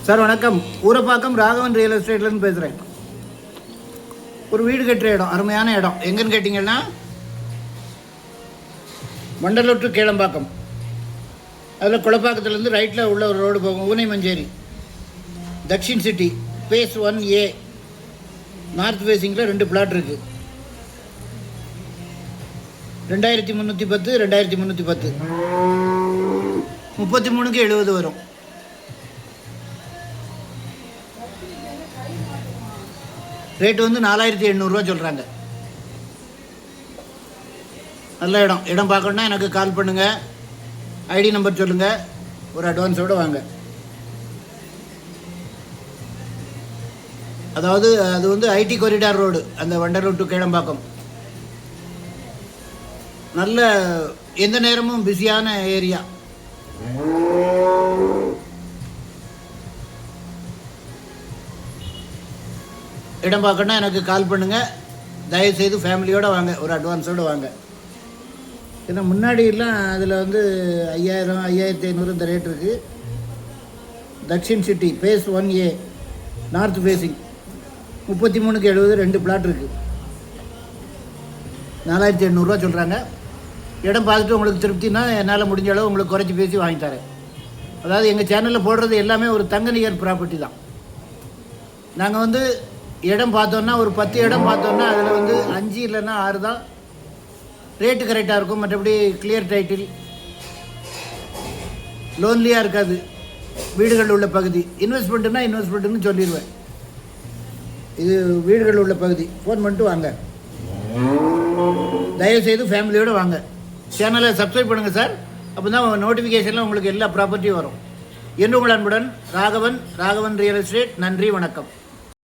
Sir வணக்கம். Urapakkam Raghavan real எஸ்டேட்லேருந்து பேசுகிறேன். ஒரு வீடு கட்டுற இடம், அருமையான இடம். எங்கன்னு கேட்டிங்கன்னா வண்டலூர் டு கேளம்பாக்கம். அதில் குளப்பாக்கத்துலேருந்து ரைட்டில் உள்ள ஒரு ரோடு போகும். ஊனை Mancheri Dakshin city phase 1A north ஃபேஸிங்கில் 2 பிளாட் இருக்குது. 2310 2310 33க்கு 70 வரும். ரேட்டு வந்து 4800 சொல்கிறாங்க. நல்ல இடம் பார்க்கணுன்னா எனக்கு கால் பண்ணுங்கள். ஐடி நம்பர் சொல்லுங்கள். ஒரு அட்வான்ஸோடு வாங்க. அதாவது அது வந்து ஐடி கொரிடார் ரோடு, அந்த வண்டலூர் டு கேளம்பாக்கம். நல்ல எந்த நேரமும் பிஸியான ஏரியா. இடம் பார்க்கணுன்னா எனக்கு கால் பண்ணுங்கள். தயவுசெய்து ஃபேமிலியோடு வாங்க, ஒரு அட்வான்ஸோடு வாங்க. ஏன்னா முன்னாடியெல்லாம் அதில் வந்து 5000 5500 இந்த ரேட் இருக்குது. Dakshin city phase 1A north facing 33க்கு 70 2 பிளாட் இருக்குது. 4800 சொல்கிறாங்க. இடம் பார்த்துட்டு உங்களுக்கு திருப்தினா என்னால் முடிஞ்ச அளவு உங்களுக்கு குறைச்சி பேசி வாங்கி தரேன். அதாவது எங்கள் சேனலில் போடுறது எல்லாமே ஒரு தங்க நிகர் ப்ராப்பர்ட்டி தான். நாங்கள் வந்து இடம் பார்த்தோன்னா ஒரு 10 இடம் பார்த்தோன்னா அதில் வந்து 5 இல்லைன்னா 6 தான் ரேட்டு கரெக்டாக இருக்கும். மற்றபடி கிளியர் டைட்டில், லோன்லியாக இருக்காது. வீடுகள் உள்ள பகுதி. இன்வெஸ்ட்மெண்ட்டுன்னு சொல்லிடுவேன். இது வீடுகள் உள்ள பகுதி. ஃபோன் பண்ணிட்டு வாங்க. தயவுசெய்து ஃபேமிலியோடு வாங்க. சேனலை சப்ஸ்கிரைப் பண்ணுங்கள் சார். அப்போ தான் நோட்டிஃபிகேஷனில் உங்களுக்கு எல்லா ப்ராப்பர்ட்டியும் வரும். என்று உங்கள் அன்புடன் ராகவன் ரியல் எஸ்டேட். நன்றி, வணக்கம்.